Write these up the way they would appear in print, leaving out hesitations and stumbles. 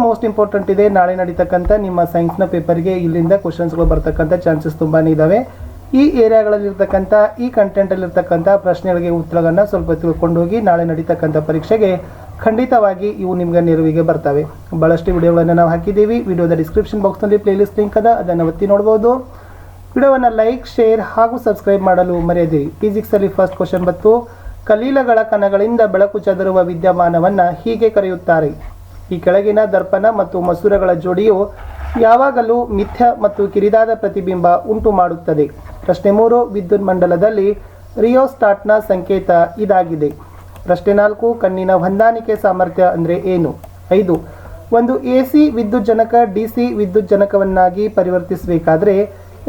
Most important ಇದೆ. ನಾಳೆ ನಡೀತಕ್ಕಂಥ ನಿಮ್ಮ ಸೈನ್ಸ್ನ ಪೇಪರ್ಗೆ ಇಲ್ಲಿಂದ ಕ್ವಶನ್ಸ್ಗಳು ಬರ್ತಕ್ಕಂಥ ಚಾನ್ಸಸ್ ತುಂಬಾ ಇದ್ದಾವೆ. ಈ ಏರಿಯಾಗಳಲ್ಲಿರ್ತಕ್ಕಂಥ ಈ ಕಂಟೆಂಟಲ್ಲಿರ್ತಕ್ಕಂಥ ಪ್ರಶ್ನೆಗಳಿಗೆ ಉತ್ತರಗಳನ್ನು ಸ್ವಲ್ಪ ತಿಳ್ಕೊಂಡು ಹೋಗಿ ನಾಳೆ ನಡೀತಕ್ಕಂಥ ಪರೀಕ್ಷೆಗೆ ಖಂಡಿತವಾಗಿ ಇವು ನಿಮಗೆ ನೆರವಿಗೆ ಬರ್ತವೆ. ಭಾಳಷ್ಟು ವಿಡಿಯೋಗಳನ್ನು ನಾವು ಹಾಕಿದ್ದೀವಿ. ವಿಡಿಯೋದ ಡಿಸ್ಕ್ರಿಪ್ಷನ್ ಬಾಕ್ಸ್ನಲ್ಲಿ ಪ್ಲೇಲಿಸ್ಟ್ ಲಿಂಕ್ ಅದ, ಅದನ್ನು ಒತ್ತಿ ನೋಡ್ಬೋದು. ವಿಡಿಯೋವನ್ನು ಲೈಕ್, ಶೇರ್ ಹಾಗೂ ಸಬ್ಸ್ಕ್ರೈಬ್ ಮಾಡಲು ಮರೆಯದಿರಿ. ಫಿಸಿಕ್ಸಲ್ಲಿ ಫಸ್ಟ್ ಕ್ವಶನ್ ಬಂತು. ಕಲೀಲಗಳ ಕಣಗಳಿಂದ ಬೆಳಕು ಚದುರುವ ವಿದ್ಯಮಾನವನ್ನು ಹೀಗೆ ಕರೆಯುತ್ತಾರೆ. ಈ ಕೆಳಗಿನ ದರ್ಪಣ ಮತ್ತು ಮಸೂರಗಳ ಜೋಡಿಯು ಯಾವಾಗಲೂ ಮಿಥ್ಯ ಮತ್ತು ಕಿರಿದಾದ ಪ್ರತಿಬಿಂಬ ಉಂಟು ಮಾಡುತ್ತದೆ. ಪ್ರಶ್ನೆ 3. ವಿದ್ಯುತ್ ಮಂಡಲದಲ್ಲಿ ರಿಯೋಸ್ಟಾಟ್ನ ಸಂಕೇತ ಇದಾಗಿದೆ. ಪ್ರಶ್ನೆ 4. ಕಣ್ಣಿನ ಹೊಂದಾಣಿಕೆ ಸಾಮರ್ಥ್ಯ ಅಂದರೆ ಏನು? 5. ಒಂದು ಎಸಿ ವಿದ್ಯುಜ್ಜನಕ ಡಿಸಿ ವಿದ್ಯುಜ್ಜನಕವನ್ನಾಗಿ ಪರಿವರ್ತಿಸಬೇಕಾದರೆ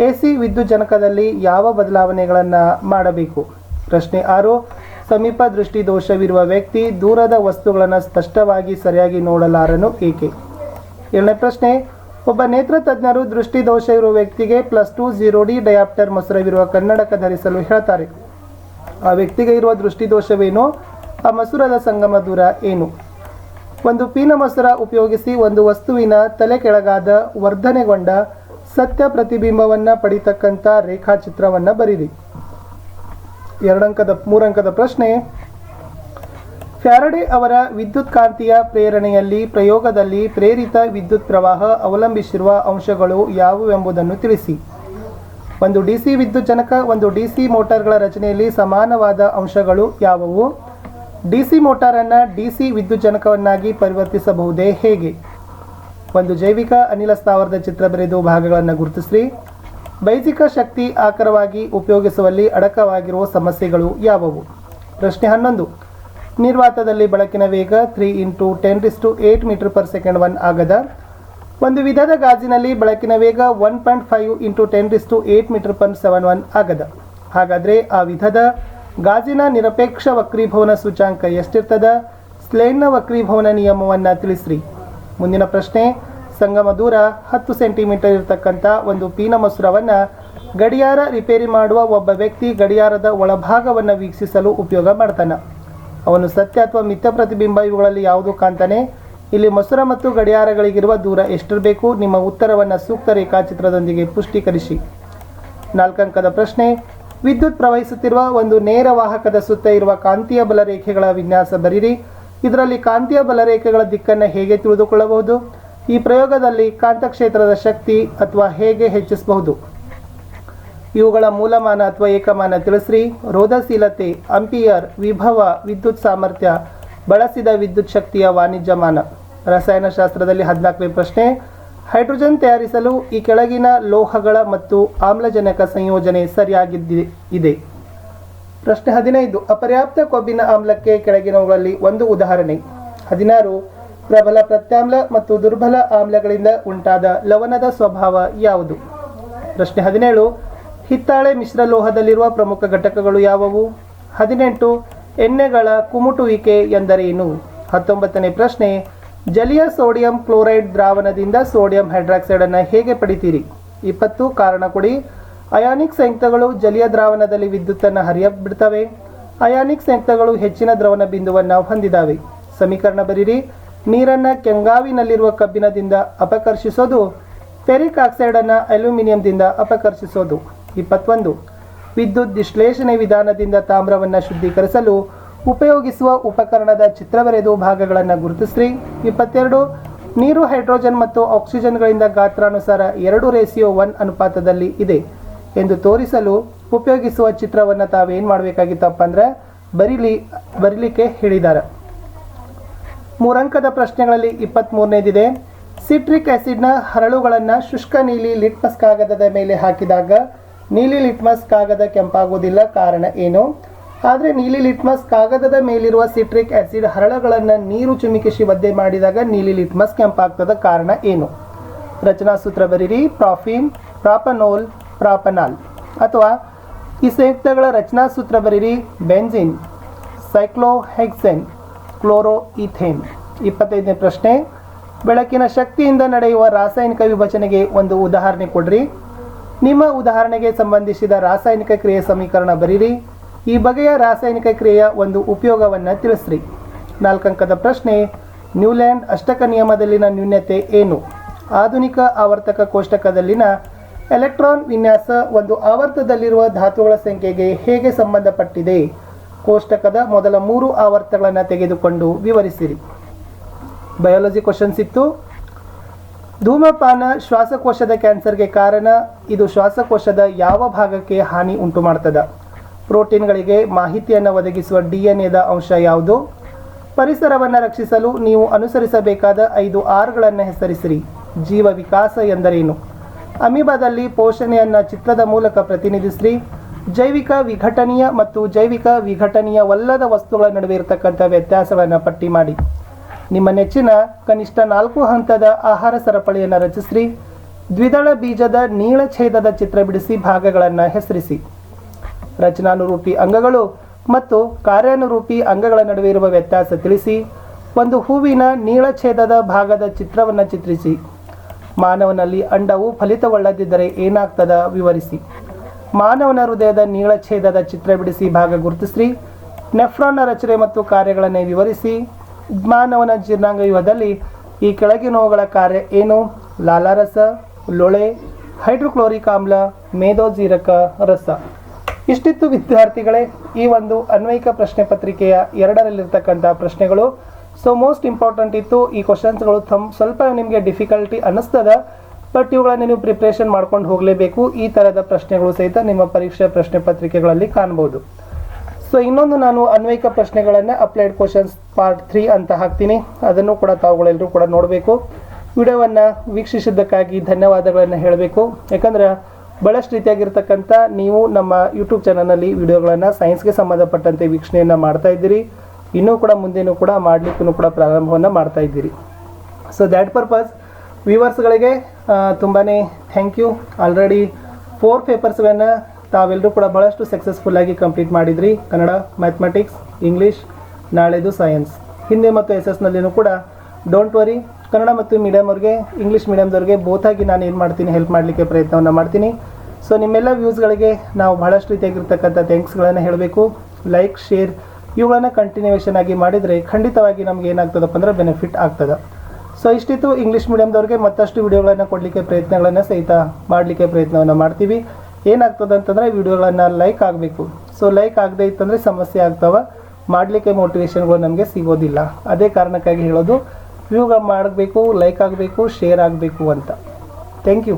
ಎಸಿ ವಿದ್ಯುಜ್ಜನಕದಲ್ಲಿ ಯಾವ ಬದಲಾವಣೆಗಳನ್ನು ಮಾಡಬೇಕು? ಪ್ರಶ್ನೆ 6. ಸಮೀಪ ದೃಷ್ಟಿ ದೋಷವಿರುವ ವ್ಯಕ್ತಿ ದೂರದ ವಸ್ತುಗಳನ್ನು ಸ್ಪಷ್ಟವಾಗಿ ಸರಿಯಾಗಿ ನೋಡಲಾರನು ಏಕೆ? 7ನೇ ಪ್ರಶ್ನೆ. ಒಬ್ಬ ನೇತ್ರ ತಜ್ಞರು ದೃಷ್ಟಿ ದೋಷ ಇರುವ ವ್ಯಕ್ತಿಗೆ +2 0D ಡಯಾಪ್ಟರ್ ಮಸೂರವಿರುವ ಕನ್ನಡಕ ಧರಿಸಲು ಹೇಳ್ತಾರೆ. ಆ ವ್ಯಕ್ತಿಗೆ ಇರುವ ದೃಷ್ಟಿ ದೋಷವೇನು? ಆ ಮಸೂರದ ಸಂಗಮ ದೂರ ಏನು? ಒಂದು ಪೀನ ಮಸೂರ ಉಪಯೋಗಿಸಿ ಒಂದು ವಸ್ತುವಿನ ತಲೆ ಕೆಳಗಾದ ವರ್ಧನೆಗೊಂಡ ಸತ್ಯ ಪ್ರತಿಬಿಂಬವನ್ನು ಪಡಿತಕ್ಕಂಥ ರೇಖಾಚಿತ್ರವನ್ನು ಬರೀರಿ. 3 ಅಂಕದ ಪ್ರಶ್ನೆ. ಫ್ಯಾರಡೆ ಅವರ ವಿದ್ಯುತ್ ಕಾಂತೀಯ ಪ್ರೇರಣೆಯಲ್ಲಿ ಪ್ರಯೋಗದಲ್ಲಿ ಪ್ರೇರಿತ ವಿದ್ಯುತ್ ಪ್ರವಾಹ ಅವಲಂಬಿಸಿರುವ ಅಂಶಗಳು ಯಾವುವೆಂಬುದನ್ನು ತಿಳಿಸಿ. ಒಂದು ಡಿಸಿ ವಿದ್ಯುಜ್ಜನಕ, ಒಂದು ಡಿಸಿ ಮೋಟಾರ್ಗಳ ರಚನೆಯಲ್ಲಿ ಸಮಾನವಾದ ಅಂಶಗಳು ಯಾವುವು? ಡಿಸಿ ಮೋಟಾರನ್ನು ಡಿಸಿ ವಿದ್ಯುಜ್ಜನಕವನ್ನಾಗಿ ಪರಿವರ್ತಿಸಬಹುದೇ ಹೇಗೆ? ಒಂದು ಜೈವಿಕ ಅನಿಲ ಸ್ಥಾವರದ ಚಿತ್ರ ಬರೆದು ಭಾಗಗಳನ್ನು ಗುರುತಿಸಿ. ಬೈಜಿಕ ಶಕ್ತಿ ಆಕಾರವಾಗಿ ಉಪಯೋಗಿಸುವಲ್ಲಿ ಅಡಕವಾಗಿರುವ ಸಮಸ್ಯೆಗಳು ಯಾವುವು? ಪ್ರಶ್ನೆ 11. ನಿರ್ವಾತದಲ್ಲಿ ಬೆಳಕಿನ ವೇಗ 3 × 10⁸ ಮೀಟರ್/ಸೆಕೆಂಡ್ 1 ಆಗದ. ಒಂದು ವಿಧದ ಗಾಜಿನಲ್ಲಿ ಬೆಳಕಿನ ವೇಗ 1.5 × 10⁸ ಮೀಟರ್/ಸೆಕೆಂಡ್ 1 ಆಗದ. ಹಾಗಾದರೆ ಆ ವಿಧದ ಗಾಜಿನ ನಿರಪೇಕ್ಷ ವಕ್ರೀಭವನ ಸೂಚಾಂಕ ಎಷ್ಟಿರ್ತದ? ಸ್ಲೇನ್ನ ವಕ್ರೀಭವನ ನಿಯಮವನ್ನು ತಿಳಿಸ್ರಿ. ಮುಂದಿನ ಪ್ರಶ್ನೆ. ಸಂಗಮ ದೂರ 10 ಸೆಂಟಿಮೀಟರ್ ಇರತಕ್ಕಂಥ ಒಂದು ಪೀನ ಮಸೂರವನ್ನು ಗಡಿಯಾರ ರಿಪೇರಿ ಮಾಡುವ ಒಬ್ಬ ವ್ಯಕ್ತಿ ಗಡಿಯಾರದ ಒಳಭಾಗವನ್ನು ವೀಕ್ಷಿಸಲು ಉಪಯೋಗ ಮಾಡ್ತಾನೆ. ಅವನು ಸತ್ಯ ಅಥವಾ ಮಿಥ್ಯ ಪ್ರತಿಬಿಂಬ ಇವುಗಳಲ್ಲಿ ಯಾವುದು ಕಾಣ್ತಾನೆ? ಇಲ್ಲಿ ಮಸೂರ ಮತ್ತು ಗಡಿಯಾರಗಳಿಗಿರುವ ದೂರ ಎಷ್ಟಿರಬೇಕು? ನಿಮ್ಮ ಉತ್ತರವನ್ನು ಸೂಕ್ತ ರೇಖಾಚಿತ್ರದೊಂದಿಗೆ ಪುಷ್ಟೀಕರಿಸಿ. 4 ಅಂಕದ ಪ್ರಶ್ನೆ. ವಿದ್ಯುತ್ ಪ್ರವಹಿಸುತ್ತಿರುವ ಒಂದು ನೇರ ವಾಹಕದ ಸುತ್ತ ಇರುವ ಕಾಂತೀಯ ಬಲರೇಖೆಗಳ ವಿನ್ಯಾಸ ಬರೀರಿ. ಇದರಲ್ಲಿ ಕಾಂತೀಯ ಬಲರೇಖೆಗಳ ದಿಕ್ಕನ್ನು ಹೇಗೆ ತಿಳಿದುಕೊಳ್ಳಬಹುದು? ಈ ಪ್ರಯೋಗದಲ್ಲಿ ಕಾಂತಕ್ಷೇತ್ರದ ಶಕ್ತಿ ಅಥವಾ ಹೇಗೆ ಹೆಚ್ಚಿಸಬಹುದು? ಇವುಗಳ ಮೂಲಮಾನ ಅಥವಾ ಏಕಮಾನ ತಿಳಿಸ್ರಿ. ರೋಧಶೀಲತೆ, ಆಂಪಿಯರ್, ವಿಭವ, ವಿದ್ಯುತ್ ಸಾಮರ್ಥ್ಯ, ಬಳಸಿದ ವಿದ್ಯುತ್ ಶಕ್ತಿಯ ವಾಣಿಜ್ಯಮಾನ. ರಸಾಯನಶಾಸ್ತ್ರದಲ್ಲಿ 14ನೇ ಪ್ರಶ್ನೆ. ಹೈಡ್ರೋಜನ್ ತಯಾರಿಸಲು ಈ ಕೆಳಗಿನ ಲೋಹಗಳ ಮತ್ತು ಆಮ್ಲಜನಕ ಸಂಯೋಜನೆ ಸರಿಯಾಗಿದೆ. ಪ್ರಶ್ನೆ 15. ಅಪರ್ಯಾಪ್ತ ಕೊಬ್ಬಿನ ಆಮ್ಲಕ್ಕೆ ಕೆಳಗಿನವುಗಳಲ್ಲಿ ಒಂದು ಉದಾಹರಣೆ. 16. ಪ್ರಬಲ ಪ್ರತ್ಯಾಮ್ಲ ಮತ್ತು ದುರ್ಬಲ ಆಮ್ಲಗಳಿಂದ ಉಂಟಾದ ಲವಣದ ಸ್ವಭಾವ ಯಾವುದು? ಪ್ರಶ್ನೆ 17. ಹಿತ್ತಾಳೆ ಮಿಶ್ರಲೋಹದಲ್ಲಿರುವ ಪ್ರಮುಖ ಘಟಕಗಳು ಯಾವುವು? 18. ಎಣ್ಣೆಗಳ ಕುಮುಟುವಿಕೆ ಎಂದರೇನು? 19ನೇ ಪ್ರಶ್ನೆ. ಜಲೀಯ ಸೋಡಿಯಂ ಕ್ಲೋರೈಡ್ ದ್ರಾವಣದಿಂದ ಸೋಡಿಯಂ ಹೈಡ್ರಾಕ್ಸೈಡನ್ನು ಹೇಗೆ ಪಡಿತೀರಿ? 20. ಕಾರಣ ಕೊಡಿ. ಅಯಾನಿಕ್ ಸಂಯುಕ್ತಗಳು ಜಲೀಯ ದ್ರಾವಣದಲ್ಲಿ ವಿದ್ಯುತ್ತನ್ನು ಹರಿಯಬಿಡ್ತವೆ. ಅಯಾನಿಕ್ ಸಂಯುಕ್ತಗಳು ಹೆಚ್ಚಿನ ದ್ರವಣ ಬಿಂದುವನ್ನು ಹೊಂದಿದ್ದಾವೆ. ಸಮೀಕರಣ ಬರೀರಿ. ನೀರನ್ನು ಕೆಂಗಾವಿನಲ್ಲಿರುವ ಕಬ್ಬಿಣದಿಂದ ಅಪಕರ್ಷಿಸೋದು, ಫೆರಿಕ್ ಆಕ್ಸೈಡನ್ನು ಅಲ್ಯೂಮಿನಿಯಂದಿಂದ ಅಪಕರ್ಷಿಸೋದು. 21. ವಿದ್ಯುತ್ ವಿಶ್ಲೇಷಣೆ ವಿಧಾನದಿಂದ ತಾಮ್ರವನ್ನು ಶುದ್ಧೀಕರಿಸಲು ಉಪಯೋಗಿಸುವ ಉಪಕರಣದ ಚಿತ್ರ ಬರೆದು ಭಾಗಗಳನ್ನು ಗುರುತಿಸ್ರಿ. 22. ನೀರು ಹೈಡ್ರೋಜನ್ ಮತ್ತು ಆಕ್ಸಿಜನ್ಗಳಿಂದ ಗಾತ್ರಾನುಸಾರ 2:1 ಅನುಪಾತದಲ್ಲಿ ಇದೆ ಎಂದು ತೋರಿಸಲು ಉಪಯೋಗಿಸುವ ಚಿತ್ರವನ್ನು ತಾವೇನು ಮಾಡಬೇಕಾಗಿತ್ತಪ್ಪ ಅಂದರೆ ಬರೀಲಿಕ್ಕೆ ಹೇಳಿದ್ದಾರೆ. 3 ಅಂಕದ ಪ್ರಶ್ನೆಗಳಲ್ಲಿ 23ನೇದಿದೆ. ಸಿಟ್ರಿಕ್ ಆ್ಯಸಿಡ್ನ ಹರಳುಗಳನ್ನು ಶುಷ್ಕ ನೀಲಿ ಲಿಟ್ಮಸ್ ಕಾಗದದ ಮೇಲೆ ಹಾಕಿದಾಗ ನೀಲಿ ಲಿಟ್ಮಸ್ ಕಾಗದ ಕೆಂಪಾಗುವುದಿಲ್ಲ. ಕಾರಣ ಏನು? ಆದರೆ ನೀಲಿ ಲಿಟ್ಮಸ್ ಕಾಗದದ ಮೇಲಿರುವ ಸಿಟ್ರಿಕ್ ಆ್ಯಸಿಡ್ ಹರಳುಗಳನ್ನು ನೀರು ಚಿಮುಕಿಸಿ ಒದ್ದೆ ಮಾಡಿದಾಗ ನೀಲಿ ಲಿಟ್ಮಸ್ ಕೆಂಪಾಗ್ತದ. ಕಾರಣ ಏನು? ರಚನಾ ಸೂತ್ರ ಬರೀರಿ. ಪ್ರಾಫಿನ್, ಪ್ರಾಪನೋಲ್, ಪ್ರಾಪನಾಲ್. ಅಥವಾ ಈ ಸಂಯುಕ್ತಗಳ ರಚನಾ ಸೂತ್ರ ಬರೀರಿ. ಬೆಂಜಿನ್, ಸೈಕ್ಲೋಹೆಕ್ಸೇನ್, ಕ್ಲೋರೋಇಥೇನ್. 25ನೇ ಪ್ರಶ್ನೆ. ಬೆಳಕಿನ ಶಕ್ತಿಯಿಂದ ನಡೆಯುವ ರಾಸಾಯನಿಕ ವಿಭಜನೆಗೆ ಒಂದು ಉದಾಹರಣೆ ಕೊಡ್ರಿ. ನಿಮ್ಮ ಉದಾಹರಣೆಗೆ ಸಂಬಂಧಿಸಿದ ರಾಸಾಯನಿಕ ಕ್ರಿಯೆ ಸಮೀಕರಣ ಬರೀರಿ. ಈ ಬಗೆಯ ರಾಸಾಯನಿಕ ಕ್ರಿಯೆಯ ಒಂದು ಉಪಯೋಗವನ್ನು ತಿಳಿಸ್ರಿ. 4 ಅಂಕದ ಪ್ರಶ್ನೆ. ನ್ಯೂಲ್ಯಾಂಡ್ ಅಷ್ಟಕ ನಿಯಮದಲ್ಲಿನ ನ್ಯೂನ್ಯತೆ ಏನು? ಆಧುನಿಕ ಆವರ್ತಕ ಕೋಷ್ಟಕದಲ್ಲಿನ ಎಲೆಕ್ಟ್ರಾನ್ ವಿನ್ಯಾಸ ಒಂದು ಆವರ್ತದಲ್ಲಿರುವ ಧಾತುಗಳ ಸಂಖ್ಯೆಗೆ ಹೇಗೆ ಸಂಬಂಧಪಟ್ಟಿದೆ? ಕೋಷ್ಟಕದ ಮೊದಲ 3 ಆವರ್ತಗಳನ್ನು ತೆಗೆದುಕೊಂಡು ವಿವರಿಸಿರಿ. ಬಯಾಲಜಿ ಕ್ವಶನ್ಸ್ ಇತ್ತು. ಧೂಮಪಾನ ಶ್ವಾಸಕೋಶದ ಕ್ಯಾನ್ಸರ್ಗೆ ಕಾರಣ. ಇದು ಶ್ವಾಸಕೋಶದ ಯಾವ ಭಾಗಕ್ಕೆ ಹಾನಿ ಉಂಟು ಮಾಡ್ತದ? ಪ್ರೋಟೀನ್ಗಳಿಗೆ ಮಾಹಿತಿಯನ್ನು ಒದಗಿಸುವ DNA ಅಂಶ ಯಾವುದು? ಪರಿಸರವನ್ನು ರಕ್ಷಿಸಲು ನೀವು ಅನುಸರಿಸಬೇಕಾದ 5 Rಗಳನ್ನು ಹೆಸರಿಸಿರಿ. ಜೀವ ವಿಕಾಸ ಎಂದರೇನು? ಅಮೀಬಾದಲ್ಲಿ ಪೋಷಣೆಯನ್ನು ಚಿತ್ರದ ಮೂಲಕ ಪ್ರತಿನಿಧಿಸಿರಿ. ಜೈವಿಕ ವಿಘಟನೀಯ ಮತ್ತು ಜೈವಿಕ ವಿಘಟನೀಯವಲ್ಲದ ವಸ್ತುಗಳ ನಡುವೆ ಇರತಕ್ಕಂಥ ವ್ಯತ್ಯಾಸಗಳನ್ನು ಪಟ್ಟಿ ಮಾಡಿ. ನಿಮ್ಮ ನೆಚ್ಚಿನ ಕನಿಷ್ಠ 4 ಹಂತದ ಆಹಾರ ಸರಪಳಿಯನ್ನು ರಚಿಸಿರಿ. ದ್ವಿದಳ ಬೀಜದ ನೀಳಛೇದದ ಚಿತ್ರ ಬಿಡಿಸಿ ಭಾಗಗಳನ್ನು ಹೆಸರಿಸಿ. ರಚನಾನುರೂಪಿ ಅಂಗಗಳು ಮತ್ತು ಕಾರ್ಯಾನುರೂಪಿ ಅಂಗಗಳ ನಡುವೆ ಇರುವ ವ್ಯತ್ಯಾಸ ತಿಳಿಸಿ. ಒಂದು ಹೂವಿನ ನೀಳಛೇದದ ಭಾಗದ ಚಿತ್ರವನ್ನು ಚಿತ್ರಿಸಿ. ಮಾನವನಲ್ಲಿ ಅಂಡವು ಫಲಿತಗೊಳ್ಳದಿದ್ದರೆ ಏನಾಗ್ತದ ವಿವರಿಸಿ. ಮಾನವನ ಹೃದಯದ ನೀಳಛೇದದ ಚಿತ್ರ ಬಿಡಿಸಿ ಭಾಗ ಗುರುತಿಸ್ರಿ. ನೆಫ್ರಾನ್ನ ರಚನೆ ಮತ್ತು ಕಾರ್ಯಗಳನ್ನು ವಿವರಿಸಿ. ಮಾನವನ ಜೀರ್ಣಾಂಗವ್ಯೂಹದಲ್ಲಿ ಈ ಕೆಳಗಿನವುಗಳ ಕಾರ್ಯ ಏನು? ಲಾಲಾರಸ, ಲೊಳೆ, ಹೈಡ್ರೋಕ್ಲೋರಿಕ್ ಆಮ್ಲ, ಮೇದೋಜೀರಕ ರಸ. ಇಷ್ಟಿತ್ತು ವಿದ್ಯಾರ್ಥಿಗಳೇ ಈ ಒಂದು ಅನ್ವಯಿಕ ಪ್ರಶ್ನೆ ಪತ್ರಿಕೆಯ 2ರಲ್ಲಿರ್ತಕ್ಕಂಥ ಪ್ರಶ್ನೆಗಳು. ಸೊ ಮೋಸ್ಟ್ ಇಂಪಾರ್ಟೆಂಟ್ ಇತ್ತು. ಈ ಕ್ವಶನ್ಸ್ಗಳು ಸ್ವಲ್ಪ ನಿಮಗೆ ಡಿಫಿಕಲ್ಟಿ ಅನ್ನಿಸ್ತದ, ಬಟ್ ಇವುಗಳನ್ನು ನೀವು ಪ್ರಿಪ್ರೇಷನ್ ಮಾಡ್ಕೊಂಡು ಹೋಗಲೇಬೇಕು. ಈ ಥರದ ಪ್ರಶ್ನೆಗಳು ಸಹಿತ ನಿಮ್ಮ ಪರೀಕ್ಷೆ ಪ್ರಶ್ನೆ ಪತ್ರಿಕೆಗಳಲ್ಲಿ ಕಾಣ್ಬೋದು. ಸೊ ಇನ್ನೊಂದು ನಾನು ಅನ್ವಯಿಕ ಪ್ರಶ್ನೆಗಳನ್ನು ಅಪ್ಲೈಡ್ ಕ್ವಶನ್ಸ್ ಪಾರ್ಟ್ 3 ಅಂತ ಹಾಕ್ತೀನಿ. ಅದನ್ನು ಕೂಡ ತಾವುಗಳೆಲ್ಲರೂ ಕೂಡ ನೋಡಬೇಕು. ವಿಡಿಯೋವನ್ನು ವೀಕ್ಷಿಸಿದ್ದಕ್ಕಾಗಿ ಧನ್ಯವಾದಗಳನ್ನು ಹೇಳಬೇಕು. ಯಾಕಂದರೆ ಭಾಳಷ್ಟು ರೀತಿಯಾಗಿರ್ತಕ್ಕಂಥ ನೀವು ನಮ್ಮ ಯೂಟ್ಯೂಬ್ ಚಾನಲ್ನಲ್ಲಿ ವಿಡಿಯೋಗಳನ್ನು ಸೈನ್ಸ್ಗೆ ಸಂಬಂಧಪಟ್ಟಂತೆ ವೀಕ್ಷಣೆಯನ್ನು ಮಾಡ್ತಾ ಇದ್ದೀರಿ. ಇನ್ನೂ ಕೂಡ ಮುಂದೇನೂ ಕೂಡ ಮಾಡಲಿಕ್ಕೂ ಕೂಡ ಪ್ರಾರಂಭವನ್ನು ಮಾಡ್ತಾ ಇದ್ದೀರಿ. ಸೊ ದ್ಯಾಟ್ ಪರ್ಪಸ್ ವ್ಯೂವರ್ಸ್ಗಳಿಗೆ ತುಂಬಾ ಥ್ಯಾಂಕ್ ಯು. ಆಲ್ರೆಡಿ 4 ಪೇಪರ್ಸ್ಗಳನ್ನು ತಾವೆಲ್ಲರೂ ಕೂಡ ಭಾಳಷ್ಟು ಸಕ್ಸಸ್ಫುಲ್ಲಾಗಿ ಕಂಪ್ಲೀಟ್ ಮಾಡಿದ್ರಿ. ಕನ್ನಡ, ಮ್ಯಾಥಮೆಟಿಕ್ಸ್, ಇಂಗ್ಲೀಷ್, ನಾಳೆದು ಸೈನ್ಸ್. ಹಿಂದಿ ಮತ್ತು SSನಲ್ಲಿನೂ ಕೂಡ ಡೋಂಟ್ ವರಿ, ಕನ್ನಡ ಮತ್ತು ಮೀಡಿಯಮ್ವ್ರಿಗೆ, ಇಂಗ್ಲೀಷ್ ಮೀಡಿಯಮ್ದವ್ರಿಗೆ ಬೋತಾಗಿ ನಾನು ಏನು ಮಾಡ್ತೀನಿ, ಹೆಲ್ಪ್ ಮಾಡಲಿಕ್ಕೆ ಪ್ರಯತ್ನವನ್ನು ಮಾಡ್ತೀನಿ. ಸೊ ನಿಮ್ಮೆಲ್ಲ ವ್ಯೂಸ್ಗಳಿಗೆ ನಾವು ಭಾಳಷ್ಟು ರೀತಿಯಾಗಿರ್ತಕ್ಕಂಥ ಥ್ಯಾಂಕ್ಸ್ಗಳನ್ನು ಹೇಳಬೇಕು. ಲೈಕ್, ಶೇರ್ ಇವುಗಳನ್ನು ಕಂಟಿನ್ಯೂವೇಷನ್ ಆಗಿ ಮಾಡಿದರೆ ಖಂಡಿತವಾಗಿ ನಮ್ಗೆ ಏನಾಗ್ತದಪ್ಪ ಅಂದ್ರೆ ಬೆನಿಫಿಟ್ ಆಗ್ತದೆ. ಸೊ ಇಷ್ಟಿತ್ತು. ಇಂಗ್ಲೀಷ್ ಮೀಡಿಯಮ್ದವ್ರಿಗೆ ಮತ್ತಷ್ಟು ವಿಡಿಯೋಗಳನ್ನು ಕೊಡಲಿಕ್ಕೆ ಪ್ರಯತ್ನಗಳನ್ನು ಸಹಿತ ಮಾಡಲಿಕ್ಕೆ ಪ್ರಯತ್ನವನ್ನು ಮಾಡ್ತೀವಿ. ಏನಾಗ್ತದೆ ಅಂತಂದರೆ ವಿಡಿಯೋಗಳನ್ನು ಲೈಕ್ ಆಗಬೇಕು. ಸೊ ಲೈಕ್ ಆಗದೆ ಇತ್ತಂದರೆ ಸಮಸ್ಯೆ ಆಗ್ತವೆ, ಮಾಡಲಿಕ್ಕೆ ಮೋಟಿವೇಶನ್ಗಳು ನಮಗೆ ಸಿಗೋದಿಲ್ಲ. ಅದೇ ಕಾರಣಕ್ಕಾಗಿ ಹೇಳೋದು ವ್ಯೂಗಳು ಮಾಡಬೇಕು, ಲೈಕ್ ಆಗಬೇಕು, ಶೇರ್ ಆಗಬೇಕು ಅಂತ. Thank you.